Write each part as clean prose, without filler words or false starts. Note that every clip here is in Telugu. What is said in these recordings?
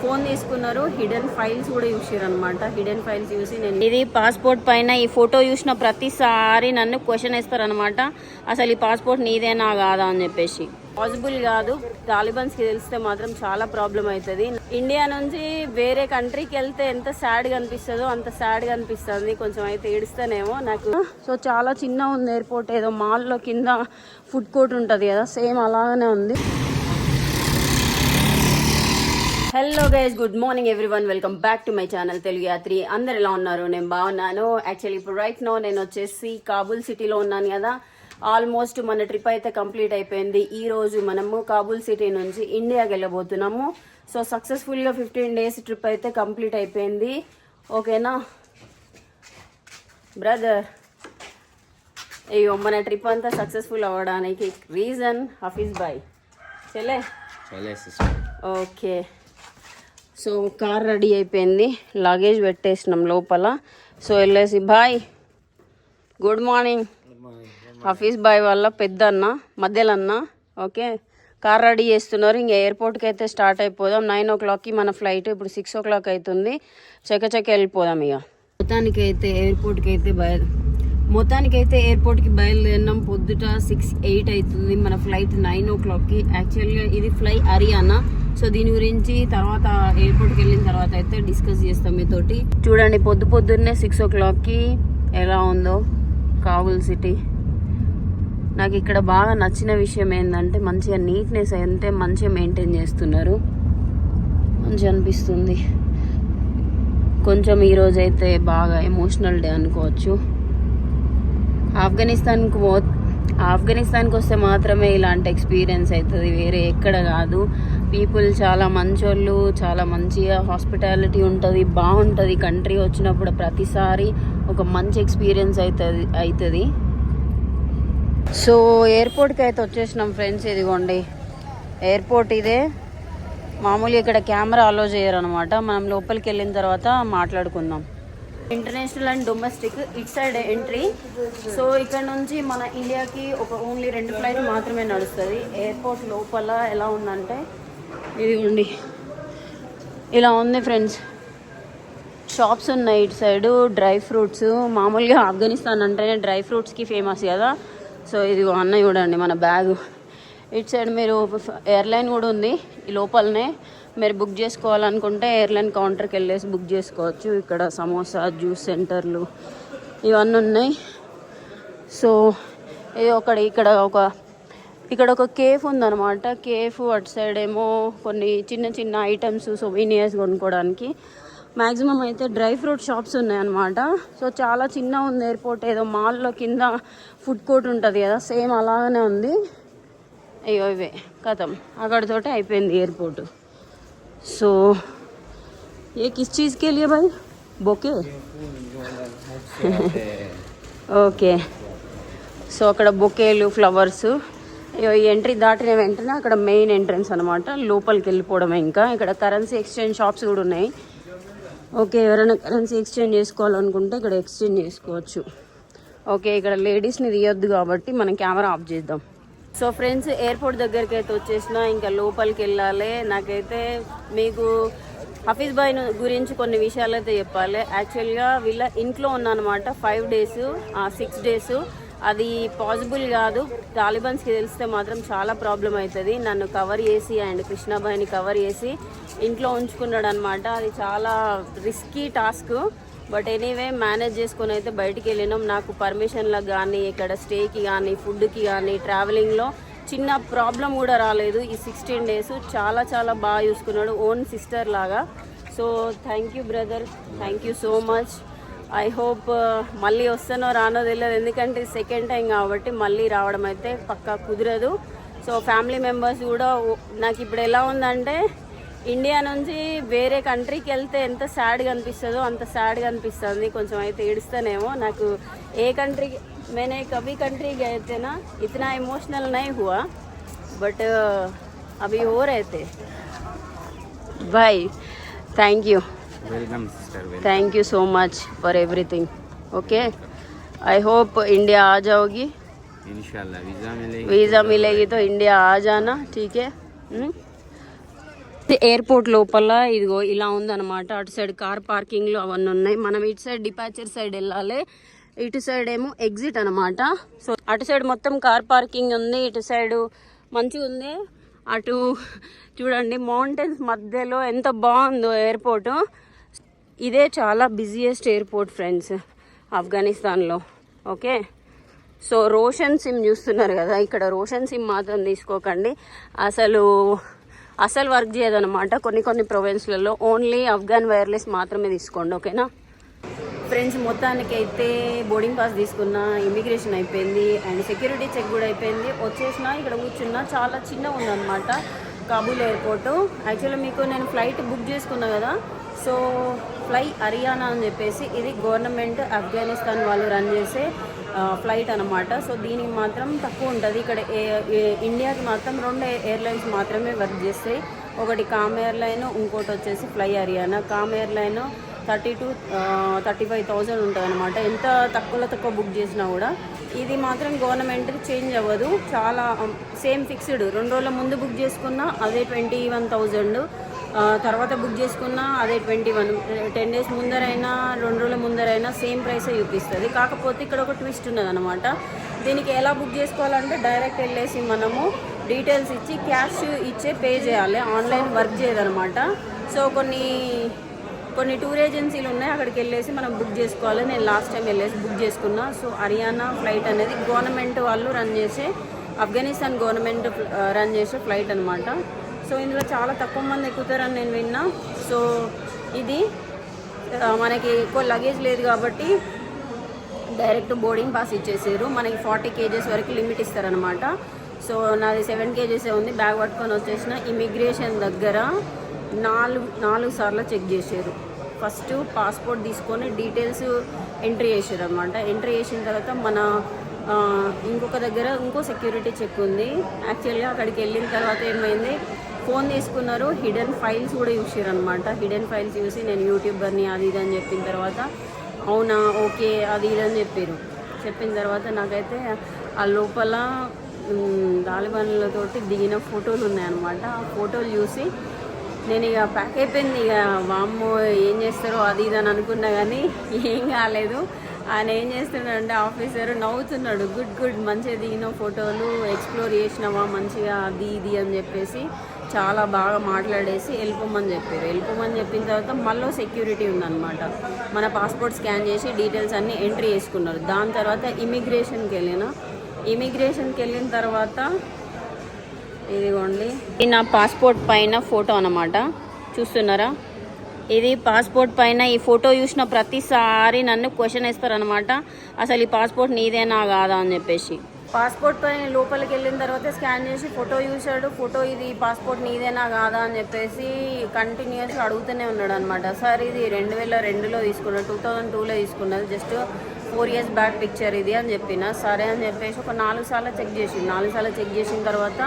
ఫోన్ తీసుకున్నారు, హిడెన్ ఫైల్స్ కూడా చూసారు అనమాట. హిడెన్ ఫైల్స్ చూసి నేను ఇది పాస్పోర్ట్ పైన ఈ ఫోటో చూసిన ప్రతిసారి నన్ను క్వశ్చన్ వేస్తారనమాట, అసలు ఈ పాస్పోర్ట్ నీదేనా కాదా అని చెప్పేసి. పాసిబుల్ కాదు, తాలిబాన్స్కి తెలిస్తే మాత్రం చాలా ప్రాబ్లం అవుతుంది. ఇండియా నుంచి వేరే కంట్రీకి వెళ్తే ఎంత సాడ్గా అనిపిస్తుందో అంత సాడ్గా అనిపిస్తుంది. కొంచెం అయితే ఏడుస్తానేమో నాకు. సో చాలా చిన్న ఉంది ఎయిర్పోర్ట్, ఏదో మాల్లో కింద ఫుడ్ కోర్ట్ ఉంటుంది కదా, సేమ్ అలాగనే ఉంది. Hello guys, good morning everyone, welcome back to my channel Telugu Yatri. అందరు ఎలా ఉన్నారు? నేను బాగున్నాను. యాక్చువల్లీ ఇప్పుడు రైట్ నో నేను వచ్చేసి కాబూల్ సిటీలో ఉన్నాను కదా. ఆల్మోస్ట్ మన ట్రిప్ అయితే కంప్లీట్ అయిపోయింది. ఈ రోజు మనము కాబూల్ సిటీ నుంచి ఇండియాకి వెళ్ళబోతున్నాము. సో సక్సెస్ఫుల్గా 15 days ట్రిప్ అయితే కంప్లీట్ అయిపోయింది. ఓకేనా బ్రదర్? అయ్యో, మన ట్రిప్ అంతా సక్సెస్ఫుల్ అవ్వడానికి రీజన్ హఫీజ్ బాయ్. చెల్లే ఓకే. సో కార్ రెడీ అయిపోయింది, లగేజ్ పెట్టేసినాం లోపల. సో వెళ్ళేసి బాయ్, గుడ్ మార్నింగ్. హఫీజ్ బాయ్ వాళ్ళ పెద్ద అన్న, మధ్యలో అన్న. ఓకే, కార్ రెడీ చేస్తున్నారు. ఇంకా ఎయిర్పోర్ట్కి అయితే స్టార్ట్ అయిపోదాం. 9 o'clockకి మన ఫ్లైట్, ఇప్పుడు 6 o'clock అవుతుంది. చెక్క వెళ్ళిపోదాం ఇక. మొత్తానికైతే ఎయిర్పోర్ట్కి బయలుదేరినాం. పొద్దుట 6-8 అవుతుంది. మన ఫ్లైట్ 9 o'clockకి. యాక్చువల్గా ఇది ఫ్లై హర్యానా. సో దీని గురించి తర్వాత ఎయిర్పోర్ట్కి వెళ్ళిన తర్వాత అయితే డిస్కస్ చేస్తాం మీతోటి. చూడండి, పొద్దున్నే 6 o'clockకి ఎలా ఉందో కాబూల్ సిటీ. నాకు ఇక్కడ బాగా నచ్చిన విషయం ఏంటంటే మంచిగా నీట్నెస్ అయితే మంచిగా మెయింటైన్ చేస్తున్నారు, మంచిగా అనిపిస్తుంది. కొంచెం ఈరోజు అయితే బాగా ఎమోషనల్ డే అనుకోవచ్చు. ఆఫ్ఘనిస్తాన్కి వస్తే మాత్రమే ఇలాంటి ఎక్స్పీరియన్స్ అవుతుంది, వేరే ఎక్కడ కాదు. పీపుల్ చాలా మంచోళ్ళు, చాలా మంచిగా హాస్పిటాలిటీ ఉంటుంది, బాగుంటుంది. కంట్రీ వచ్చినప్పుడు ప్రతిసారి ఒక మంచి ఎక్స్పీరియన్స్ అవుతుంది. సో ఎయిర్పోర్ట్కి అయితే వచ్చేసినాం ఫ్రెండ్స్. ఇదిగోండి ఎయిర్పోర్ట్ ఇదే. మామూలుగా ఇక్కడ కెమెరా అలో చేయరు అనమాట. మనం లోపలికి వెళ్ళిన తర్వాత మాట్లాడుకుందాం. International and domestic it side entry. So ఇక్కడ నుంచి మన ఇండియాకి ఓన్లీ 2 ఫ్లైట్ మాత్రమే నడుస్తుంది. ఎయిర్పోర్ట్ లోపల ఎలా ఉందంటే ఇదిగోండి ఇలా ఉంది ఫ్రెండ్స్. షాప్స్ ఉన్నాయి ఇటు సైడు, డ్రై ఫ్రూట్స్. మామూలుగా ఆఫ్ఘనిస్తాన్ అంటేనే డ్రై ఫ్రూట్స్కి ఫేమస్ కదా. సో ఇది అన్న చూడండి మన బ్యాగు. ఇటు సైడ్ మీరు ఎయిర్లైన్ కూడా ఉంది ఈ లోపలనే. మీరు బుక్ చేసుకోవాలనుకుంటే ఎయిర్లైన్ కౌంటర్కి వెళ్ళేసి బుక్ చేసుకోవచ్చు. ఇక్కడ సమోసా, జ్యూస్ సెంటర్లు ఇవన్నీ ఉన్నాయి. సో ఇది ఇక్కడ ఒక కేఫ్ ఉందన్నమాట. కేఫ్ అటు సైడ్ ఏమో కొన్ని చిన్న ఐటమ్స్, సొవీనియర్స్ కొనుక్కోవడానికి. మ్యాక్సిమం అయితే డ్రై ఫ్రూట్ షాప్స్ ఉన్నాయన్నమాట. సో చాలా చిన్న ఉంది ఎయిర్పోర్ట్, ఏదో మాల్లో కింద ఫుడ్ కోర్ట్ ఉంటుంది కదా, సేమ్ అలాగనే ఉంది. అయ్యో ఇవే కథం, అక్కడితోటే అయిపోయింది ఎయిర్పోర్ట్. సో ఏ కిస్ చీజ్కి వెళ్ళి భాయ్ బొకే ఓకే. సో అక్కడ బొకేలు, ఫ్లవర్స్. ఈ ఎంట్రీ దాటిన వెంటనే అక్కడ మెయిన్ ఎంట్రన్స్ అనమాట, లోపలికి వెళ్ళిపోవడమే. ఇంకా ఇక్కడ కరెన్సీ ఎక్స్చేంజ్ షాప్స్ కూడా ఉన్నాయి. ఓకే, ఎవరైనా కరెన్సీ ఎక్స్చేంజ్ చేసుకోవాలనుకుంటే ఇక్కడ ఎక్స్చేంజ్ చేసుకోవచ్చు. ఓకే, ఇక్కడ లేడీస్ని తీయొద్దు కాబట్టి మనం కెమెరా ఆఫ్ చేద్దాం. సో ఫ్రెండ్స్, ఎయిర్పోర్ట్ దగ్గరికి అయితే వచ్చేసిన, ఇంకా లోపలికి వెళ్ళాలి. నాకైతే మీకు హఫీజ్ బాయ్ గురించి కొన్ని విషయాలు అయితే చెప్పాలి. యాక్చువల్గా వీళ్ళ ఇంట్లో ఉన్నానమాట 5 days 6 days. అది పాసిబుల్ కాదు, తాలిబాన్స్కి తెలిస్తే మాత్రం చాలా ప్రాబ్లం అవుతుంది. నన్ను కవర్ చేసి అండ్ కృష్ణాబాయిని కవర్ చేసి ఇంట్లో ఉంచుకున్నాడు అనమాట. అది చాలా risky task. But anyway manage చేసుకొని అయితే బయటికి వెళ్ళినాం. నాకు పర్మిషన్లకు కానీ, ఇక్కడ స్టేకి కానీ, ఫుడ్కి కానీ, ట్రావెలింగ్లో చిన్న ప్రాబ్లం కూడా రాలేదు. ఈ 16 days చాలా బాగా చూసుకున్నాడు, ఓన్ సిస్టర్ లాగా. So thank you brother, thank you so much. I hope మళ్ళీ వస్తానో రానో తెలియదు, ఎందుకంటే సెకండ్ టైం కాబట్టి మళ్ళీ రావడం అయితే పక్కా కుదరదు. సో ఫ్యామిలీ మెంబర్స్ కూడా నాకు ఇప్పుడు ఎలా ఉందంటే, ఇండియా నుంచి వేరే కంట్రీకి వెళ్తే ఎంత సాడ్గా అనిపిస్తుందో అంత సాడ్గా అనిపిస్తుంది. కొంచెం అయితే ఏడుస్తానేమో. నాకు ఏ కంట్రీకి मैंने कभी कंट्री गए थे ना, इतना इमोशनल नहीं हुआ, बट अभी हो रहे थे. भाई thank you, welcome sister, thank you so much for everything. Okay, I hope India आ जाओगी इंशाल्लाह. वीज़ा मिलेगी तो इंडिया आ जाना, ठीक है. ఎయిర్పోర్ట్ లోపల ఇదిగో ఇలా ఉందన్నమాట. అటు సైడ్ కార్ పార్కింగ్లు అవన్నీ ఉన్నాయి. మనం ఇటు సైడ్ డిపార్చర్ సైడ్ వెళ్ళాలి, ఇటు సైడ్ ఏమో ఎగ్జిట్ అనమాట. సో అటు సైడ్ మొత్తం కార్ పార్కింగ్ ఉంది, ఇటు సైడ్ మంచిగా ఉంది. అటు చూడండి మౌంటైన్స్ మధ్యలో ఎంత బాగుందో ఎయిర్పోర్ట్. ఇదే చాలా బిజియెస్ట్ ఎయిర్పోర్ట్ ఫ్రెండ్స్ ఆఫ్ఘనిస్తాన్లో. ఓకే, సో రోషన్ సిమ్ చూస్తున్నారు కదా, ఇక్కడ రోషన్ సిమ్ మాత్రం తీసుకోకండి, అసలు వర్క్ చేయదన్నమాట. కొన్ని ప్రొవిన్స్లలో ఓన్లీ ఆఫ్ఘన్ వైర్లెస్ మాత్రమే తీసుకోండి. ఓకేనా ఫ్రెండ్స్, మొత్తానికి అయితే బోర్డింగ్ పాస్ తీసుకున్న, ఇమిగ్రేషన్ అయిపోయింది అండ్ సెక్యూరిటీ చెక్ కూడా అయిపోయింది. వచ్చేసిన ఇక్కడ కూర్చున్నా, చాలా చిన్నగా ఉందన్నమాట కాబూల్ ఎయిర్పోర్ట్. యాక్చువల్లీ మీకు నేను ఫ్లైట్ బుక్ చేసుకున్నా కదా, సో ఫ్లై హరియానా అని చెప్పేసి ఇది గవర్నమెంట్ ఆఫ్ఘనిస్తాన్ వాళ్ళు రన్ చేసే ఫ్లైట్ అనమాట. సో దీనికి మాత్రం తక్కువ ఉంటుంది. ఇక్కడ ఇండియాకి మాత్రం 2 ఎయిర్లైన్స్ మాత్రమే వర్క్ చేస్తాయి. ఒకటి కామ్ ఎయిర్లైన్, ఇంకోటి వచ్చేసి fly Ariana. Kam airline 30,000 to 35,000 ఉంటుంది అనమాట, ఎంత తక్కువ బుక్ చేసినా కూడా. ఇది మాత్రం గవర్నమెంట్ చేంజ్ అవ్వదు, చాలా సేమ్ ఫిక్స్డ్. 2 రోజుల ముందు బుక్ చేసుకున్నా అదే 21,000, తర్వాత బుక్ చేసుకున్నా అదే 21. 10 days ముందరైనా 2 రోజుల ముందరైనా సేమ్ ప్రైసే చూపిస్తుంది. కాకపోతే ఇక్కడ ఒక ట్విస్ట్ ఉన్నది అనమాట. దీనికి ఎలా బుక్ చేసుకోవాలంటే డైరెక్ట్ వెళ్ళేసి మనము డీటెయిల్స్ ఇచ్చి క్యాష్ ఇచ్చే పే చేయాలి, ఆన్లైన్ వర్క్ చేయదనమాట. సో కొన్ని టూర్ ఏజెన్సీలు ఉన్నాయి, అక్కడికి వెళ్ళేసి మనం బుక్ చేసుకోవాలి. నేను లాస్ట్ టైం వెళ్ళేసి బుక్ చేసుకున్నా. సో హరియానా ఫ్లైట్ అనేది గవర్నమెంట్ వాళ్ళు రన్ చేసే, ఆఫ్ఘనిస్తాన్ గవర్నమెంట్ రన్ చేసే ఫ్లైట్ అనమాట. సో ఇందులో చాలా తక్కువ మంది ఎక్కుతారని నేను విన్నా. సో ఇది మనకి ఎక్కువ లగేజ్ లేదు కాబట్టి డైరెక్ట్ బోర్డింగ్ పాస్ ఇచ్చేసారు. మనకి 40 kgs వరకు లిమిట్ ఇస్తారనమాట. సో నాది 7 kgs ఉంది. బ్యాగ్ పట్టుకొని వచ్చేసిన. ఇమిగ్రేషన్ దగ్గర 4 సార్లు చెక్ చేశారు. ఫస్ట్ పాస్పోర్ట్ తీసుకొని డీటెయిల్స్ ఎంట్రీ చేశారు అనమాట. ఎంట్రీ చేసిన తర్వాత మన ఇంకొక దగ్గర ఇంకో సెక్యూరిటీ చెక్ ఉంది. యాక్చువల్గా అక్కడికి వెళ్ళిన తర్వాత ఏమైంది, ఫోన్ తీసుకున్నారు, హిడెన్ ఫైల్స్ కూడా చూసారు అనమాట. హిడెన్ ఫైల్స్ చూసి నేను యూట్యూబర్ని అది ఇది అని చెప్పిన తర్వాత అవునా ఓకే అది ఇది అని చెప్పిన తర్వాత నాకైతే ఆ లోపల తాలిబాన్లతోటి దిగిన ఫోటోలు ఉన్నాయన్నమాట. ఆ ఫోటోలు చూసి నేను ఇక ప్యాక్ అయిపోయింది. ఇక వామ్మో ఏం చేస్తారో అది ఇది అని అనుకున్నా, కానీ ఏం కాలేదు. ఆయన ఏం చేస్తున్నాడంటే ఆఫీసర్ నవ్వుతున్నాడు, గుడ్ మంచిగా దిగిన ఫోటోలు, ఎక్స్ప్లోర్ చేసినావా మంచిగా అది ఇది అని చెప్పేసి చాలా బాగా మాట్లాడేసి వెళ్ళిపోమని చెప్పిన తర్వాత మళ్ళీ సెక్యూరిటీ ఉందన్నమాట. మన పాస్పోర్ట్ స్కాన్ చేసి డీటెయిల్స్ అన్నీ ఎంట్రీ చేసుకున్నారు. దాని తర్వాత ఇమిగ్రేషన్కి వెళ్ళిన తర్వాత ఇదిగోండి, ఇది నా పాస్పోర్ట్ పైన ఫోటో అన్నమాట, చూస్తున్నారా? ఇది పాస్పోర్ట్ పైన ఈ ఫోటో చూసిన ప్రతిసారి నన్ను క్వశ్చన్ వేస్తారనమాట, అసలు ఈ పాస్పోర్ట్ నీదేనా కాదా అని చెప్పేసి. పాస్పోర్ట్ పైన లోపలికి వెళ్ళిన తర్వాత స్కాన్ చేసి ఫోటో చూశాడు. ఫోటో ఇది పాస్పోర్ట్ నీదేనా కాదా అని చెప్పేసి కంటిన్యూస్గా అడుగుతూనే ఉన్నాడు అనమాట. సార్ ఇది 2002లో తీసుకున్నాడు, 2002లో తీసుకున్నది, జస్ట్ 4 years బ్యాక్ పిక్చర్ ఇది అని చెప్పిన. సరే అని చెప్పేసి ఒక 4 సార్లు చెక్ చేసింది. 4 సార్లు చెక్ చేసిన తర్వాత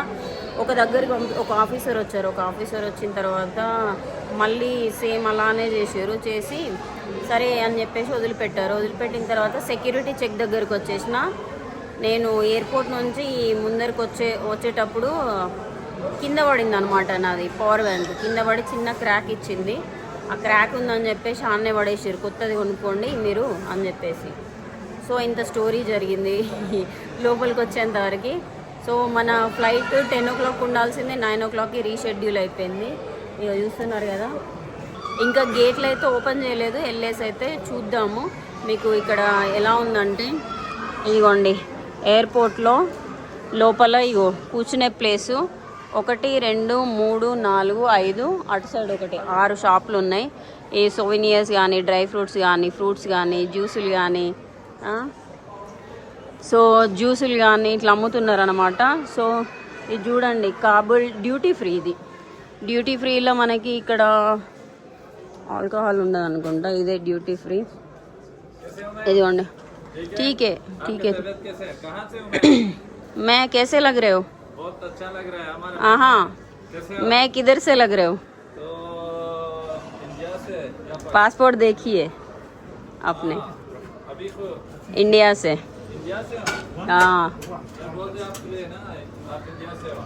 ఒక దగ్గరికి ఒక ఆఫీసర్ వచ్చారు. ఒక ఆఫీసర్ వచ్చిన తర్వాత మళ్ళీ సేమ్ అలానే చేసి సరే అని చెప్పేసి వదిలిపెట్టిన తర్వాత సెక్యూరిటీ చెక్ దగ్గరికి వచ్చేసిన. నేను ఎయిర్పోర్ట్ నుంచి ముందరికి వచ్చేటప్పుడు కింద పడింది అనమాట, నాది పవర్ బ్యాంక్ కింద పడి చిన్న క్రాక్ ఇచ్చింది. ఆ క్రాక్ ఉందని చెప్పేసి ఆన్నే పడేసారు, కొత్తది కొనుక్కోండి మీరు అని చెప్పేసి. సో ఇంత స్టోరీ జరిగింది లోపలికి వచ్చేంతవరకు. సో మన ఫ్లైట్ 10 o'clock ఉండాల్సిందే, 9 o'clockకి రీషెడ్యూల్ అయిపోయింది. ఇక చూస్తున్నారు కదా, ఇంకా గేట్లు అయితే ఓపెన్ చేయలేదు. వెళ్ళేసి అయితే చూద్దాము మీకు ఇక్కడ ఎలా ఉందంటే. ఇదిగోండి ఎయిర్పోర్ట్లో లోపల ఇగో కూర్చునే ప్లేసు 1 2 3 4 5, అటు సైడ్ 6 షాపులు ఉన్నాయి. ఈ సోవినియర్స్ కానీ, డ్రై ఫ్రూట్స్ కానీ, ఫ్రూట్స్ కానీ, జ్యూసులు కానీ, సో జ్యూసులు కానీ ఇట్లా అమ్ముతున్నారు అనమాట. సో ఇది చూడండి, కాబుల్ డ్యూటీ ఫ్రీ. ఇది డ్యూటీ ఫ్రీలో మనకి ఇక్కడ ఆల్కహాల్ ఉండదు అనుకుంటా, ఇదే డ్యూటీ ఫ్రీ. ఇదిగోండి, ठीक है मैं कैसे लग रहे हो? बहुत अच्छा लग रहा है हमारा। हाँ, मैं किधर से लग रहे हो? तो इंडिया से। पासपोर्ट देखिए आपने? अभी को इंडिया से। हाँ, बोलते आप ना, आप इंडिया से हो।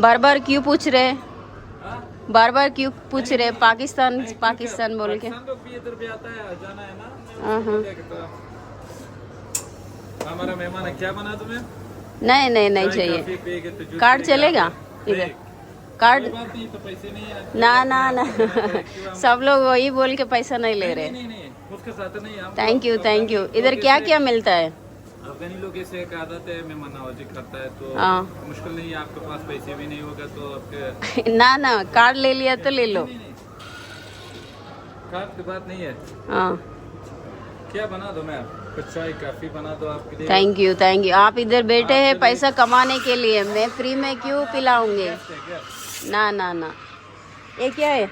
बार बार क्यों पूछ रहे? बार बार क्यों पूछ रहे पाकिस्तान पाकिस्तान बोल के? पाकिस्तान तो भी इधर भी आता है, जाना है ना। हाँ। हमारा मेहमान है, क्या बना तुम्हें? नहीं नहीं नहीं चाय, चाहिए। कॉफी पिएगे तो जूस कार्ड पिएगे। चलेगा नहीं, इधर? कार्ड कोई बात नहीं, तो पैसे नहीं है। ना ना ना सब लोग वही बोल के पैसा नहीं ले रहे। नहीं नहीं, उसके साथ नहीं। हम थैंक यू। इधर क्या क्या मिलता है? अफगानी लोग ऐसे एक आदत है, मेहमान नवाजी करता है, तो हाँ। मुश्किल नहीं है। आपके पास पैसे भी नहीं होगा तो आपके ना ना कार्ड ले लिया तो ले लो। नहीं, कार्ड की बात नहीं है। हाँ क्या बना दो मैं? कुछ चाय काफी बना दो आपके लिए। Thank you. आप इधर बैठे हैं पैसा कमाने के लिए, मैं फ्री में क्यों पिलाऊंगे? ना ना ना। ये क्या है?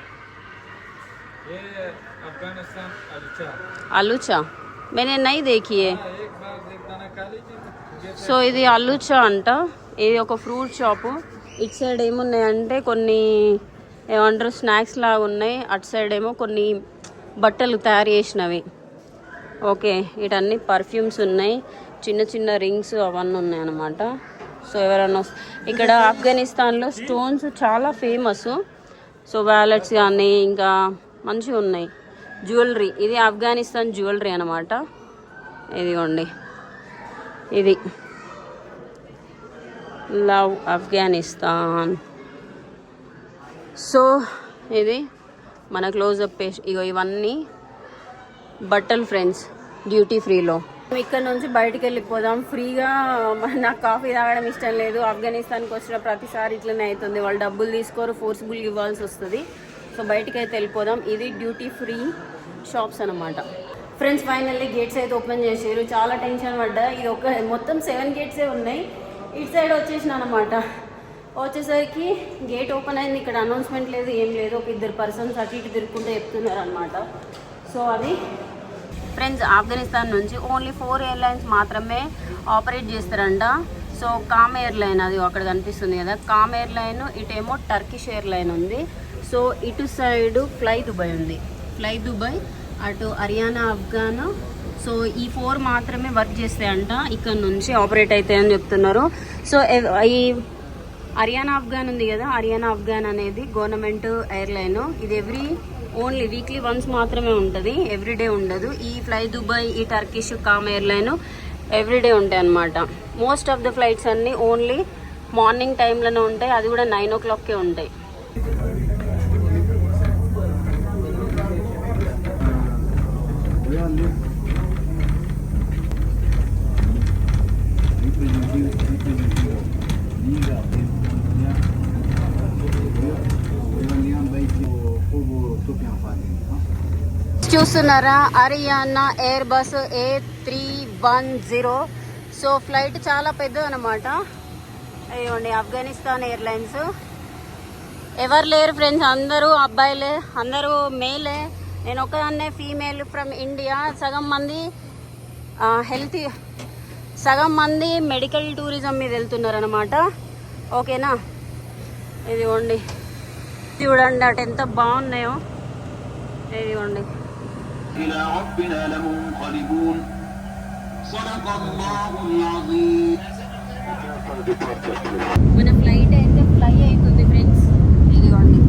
ये अफगानिस्तान अलूचा। आलूचा मैंने नहीं देखी है। हाँ, एक बार देखता ना खा लीजिए। సో ఇది అల్లుచా అంట. ఇది ఒక ఫ్రూట్ షాపు. ఇటు సైడ్ ఏమున్నాయంటే కొన్ని ఏమంటారు స్నాక్స్ లాగా ఉన్నాయి, అటు సైడ్ ఏమో కొన్ని బట్టలు తయారు చేసినవి. ఓకే ఇటన్నీ పర్ఫ్యూమ్స్ ఉన్నాయి, చిన్న చిన్న రింగ్స్ అవన్నీ ఉన్నాయి అన్నమాట. సో ఎవరన్నా ఇక్కడ ఆఫ్ఘనిస్తాన్లో స్టోన్స్ చాలా ఫేమస్. సో వ్యాలెట్స్ కానీ ఇంకా మంచిగా ఉన్నాయి. జ్యువెలరీ, ఇది ఆఫ్ఘనిస్తాన్ జ్యువెలరీ అనమాట. ఇదిగోండి, ఇది లవ్ ఆఫ్ఘనిస్తాన్. సో ఇది మన క్లోజప్ పేస్ట్. ఇగో ఇవన్నీ బట్టలు ఫ్రెండ్స్ డ్యూటీ ఫ్రీలో. ఇక్కడ నుంచి బయటికి వెళ్ళిపోదాం ఫ్రీగా. నాకు కాఫీ తాగడం ఇష్టం లేదు. ఆఫ్ఘనిస్తాన్కి వచ్చిన ప్రతిసారి ఇట్లనే అవుతుంది, వాళ్ళు డబ్బులు తీసుకోరు, ఫోర్స్ఫుల్గా ఇవ్వాల్సి వస్తుంది. సో బయటికి అయితే వెళ్ళిపోదాం. ఇది డ్యూటీ ఫ్రీ షాప్స్ అనమాట. ఫ్రెండ్స్ ఫైనల్లీ గేట్స్ అయితే ఓపెన్ చేసారు. చాలా టెన్షన్ పడ్డా. ఇది ఒక మొత్తం 7 గేట్సే ఉన్నాయి. ఇటు సైడ్ వచ్చేసిన అనమాట. వచ్చేసరికి గేట్ ఓపెన్ అయింది. ఇక్కడ అనౌన్స్మెంట్ లేదు, ఏం లేదు. ఒక 2 పర్సన్స్ అటు ఇటు తిరుగుకుంటూ చెప్తున్నారు అనమాట. సో అది ఫ్రెండ్స్ ఆఫ్ఘనిస్తాన్ నుంచి ఓన్లీ 4 ఎయిర్లైన్స్ మాత్రమే ఆపరేట్ చేస్తారంట. సో కామ్ ఎయిర్లైన్, అది అక్కడ కనిపిస్తుంది కదా, కామ్ ఎయిర్లైన్. ఇటేమో టర్కిష్ ఎయిర్లైన్ ఉంది. సో ఇటు సైడు ఫ్లై దుబాయ్ ఉంది. ఫ్లై దుబాయ్, అటు హర్యానా, ఆఫ్ఘాన్. సో ఈ 4 మాత్రమే వర్క్ చేస్తాయంట, ఇక్కడ నుంచి ఆపరేట్ అవుతాయని చెప్తున్నారు. సో ఈ హర్యానా ఆఫ్ఘాన్ ఉంది కదా, హర్యానా ఆఫ్ఘాన్ అనేది గవర్నమెంట్ ఎయిర్లైన్. ఇది ఓన్లీ వీక్లీ వన్స్ మాత్రమే ఉంటుంది, ఎవ్రీడే ఉండదు. ఈ ఫ్లై దుబాయ్, ఈ టర్కిష్ కామ్ ఎయిర్లైన్ ఎవ్రీడే ఉంటాయి అన్నమాట. మోస్ట్ ఆఫ్ ద ఫ్లైట్స్ అన్నీ ఓన్లీ మార్నింగ్ టైంలోనే ఉంటాయి, అది కూడా 9 o'clockకే ఉంటాయి. చూస్తున్నారా, Haryana air bus A310. So flight చాలా పెద్దది అనమాట. అయ్యోండి ఆఫ్ఘనిస్తాన్ ఎయిర్లైన్స్. ఎవరు లేరు ఫ్రెండ్స్, అందరూ అబ్బాయిలే, అందరూ మేలే. నేను ఒక్కదాన్నే ఫీమేల్ ఫ్రమ్ ఇండియా. సగం మంది మెడికల్ టూరిజం మీద వెళ్తున్నారు అనమాట. ఓకేనా, ఇదిగోండి చూడండి అటు ఎంత బాగున్నాయో. ఇదిగోండి إلى ربنا لمنقلبون صدق الله العظيم. మన ఫ్లైట్ అయితే ఫ్లై అవుతుంది ఫ్రెండ్స్. ఇదిగోండి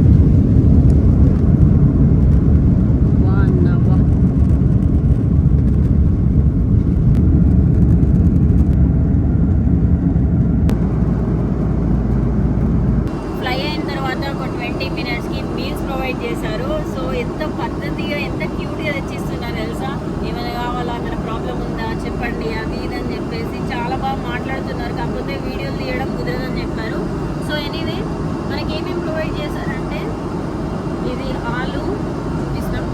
ఫ్లై అయిన తర్వాత ఒక 20 minutesకి మీల్స్ ప్రొవైడ్ చేశారు. సో ఎంత పద్ధతిగా, ఎంత క్యూట్గా తెచ్చిస్తున్నారు తెలుసా. ఏమైనా కావాలా, ఏమైనా ప్రాబ్లం ఉందా చెప్పండి, అది ఇదని చెప్పేసి చాలా బాగా మాట్లాడుతున్నారు. కాకపోతే వీడియోలు తీయడం కుదరదని చెప్పారు. సో ఎనీవే మనకి ఏమేమి ప్రొవైడ్ చేశారంటే, ఇది ఆలు చూపిస్తాం.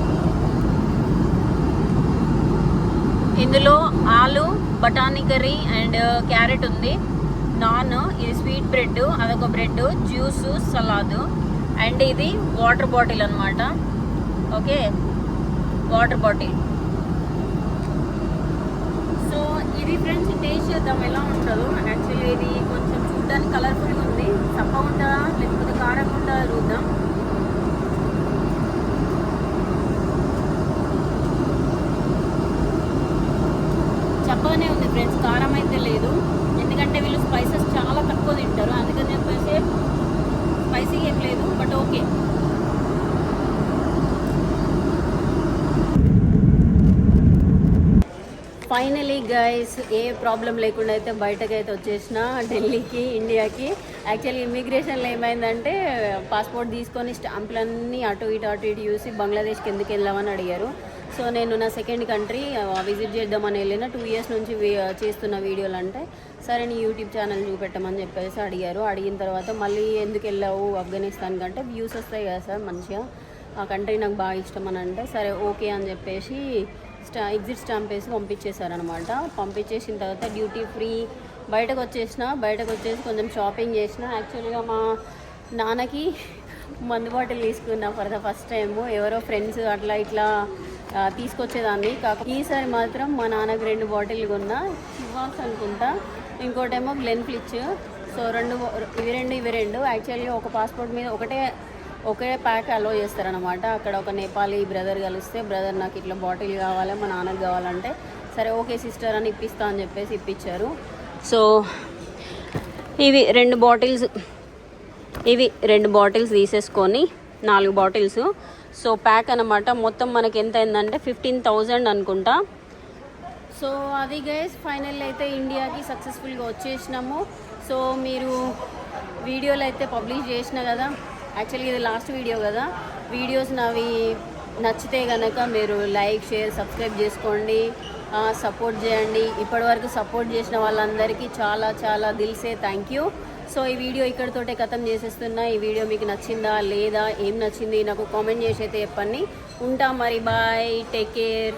ఇందులో ఆలు, బఠానీ కర్రీ అండ్ క్యారెట్ ఉంది. నాన్, ఇది స్వీట్ బ్రెడ్, అదొక బ్రెడ్, జ్యూస్, సలాడ్, అండ్ ఇది వాటర్ బాటిల్ అనమాట. Okay, water bottle. సో ఇది ఫ్రెండ్స్ టేస్ట్ చేద్దాం ఎలా ఉంటుందో. యాక్చువల్లీ ఇది కొంచెం చూడడానికి కలర్ఫుల్గా ఉంది. చప్పగా ఉంటుందా లేకపోతే కారంగా ఉంటుందా చూద్దాం. చప్పగానే ఉంది ఫ్రెండ్స్, కారం అయితే లేదు. ఎందుకంటే వీళ్ళు స్పైసెస్ చాలా తక్కువ తింటారు, అందుకని చెప్పేసి స్పైసీ ఏం లేదు. But okay, finally guys A problem లేకుండా అయితే బయటకైతే వచ్చేసిన ఢిల్లీకి, ఇండియాకి. యాక్చువల్లీ ఇమిగ్రేషన్లో ఏమైందంటే పాస్పోర్ట్ తీసుకొని స్టాంపులన్నీ అటు ఇటు చూసి బంగ్లాదేశ్కి ఎందుకు వెళ్ళామని అడిగారు. సో నేను నా సెకండ్ కంట్రీ విజిట్ చేద్దామని వెళ్ళిన 2 years నుంచి చేస్తున్న వీడియోలు అంటే సరే నీ యూట్యూబ్ ఛానల్ చూపెట్టమని చెప్పేసి అడిగారు. అడిగిన తర్వాత మళ్ళీ ఎందుకు వెళ్ళావు ఆఫ్ఘనిస్తాన్ కంటే వ్యూస్ వస్తాయి కదా సార్ మంచిగా, ఆ కంట్రీ నాకు బాగా ఇష్టం అని అంటే సరే ఓకే అని చెప్పేసి ఎగ్జిట్ స్టాంప్ వేసి పంపించేశారనమాట. పంపించేసిన తర్వాత డ్యూటీ ఫ్రీ బయటకు వచ్చేసి కొంచెం షాపింగ్ చేసిన. యాక్చువల్గా మా నాన్నకి మందు బాటిల్ తీసుకున్నా ఫర్ ద ఫస్ట్ టైము. ఎవరో ఫ్రెండ్స్ అట్లా ఇట్లా తీసుకొచ్చేదాన్ని, కాకపోతే ఈసారి మాత్రం మా నాన్నకి 2 బాటిల్ కొన్నా, చివాక్స్ అనుకుంటా, ఇంకోటేమో గ్లెన్ఫ్లిచ్. సో ఇవి రెండు యాక్చువల్లీ ఒక పాస్పోర్ట్ మీద ఒకే ప్యాక్ అలో చేస్తారనమాట. అక్కడ ఒక నేపాలీ బ్రదర్ కలిస్తే బ్రదర్ నాకు ఇట్లా బాటిల్ కావాలి మా నాన్నకి కావాలంటే సరే ఓకే సిస్టర్ అని ఇప్పిస్తా అని చెప్పేసి ఇప్పించారు. సో ఇవి 2 బాటిల్స్ తీసేసుకొని 4 బాటిల్స్. సో ప్యాక్ అనమాట. మొత్తం మనకి ఎంత అయిందంటే 15,000 అనుకుంటా. సో అది గైస్ ఫైనల్ అయితే ఇండియాకి సక్సెస్ఫుల్గా వచ్చేసినాము. సో మీరు వీడియోలు అయితే పబ్లిష్ చేసిన కదా, యాక్చువల్గా ఇది లాస్ట్ వీడియో కదా. వీడియోస్ నావి నచ్చితే కనుక మీరు లైక్, షేర్, సబ్స్క్రైబ్ చేసుకోండి, సపోర్ట్ చేయండి. ఇప్పటివరకు సపోర్ట్ చేసిన వాళ్ళందరికీ చాలా చాలా దిల్సే థ్యాంక్ యూ. సో ఈ వీడియో ఇక్కడితోటే ఖతం చేసేస్తున్నా. ఈ వీడియో మీకు నచ్చిందా లేదా, ఏం నచ్చింది నాకు కామెంట్ చేసి అయితే చెప్పండి. ఉంటాం మరి, బాయ్, టేక్ కేర్.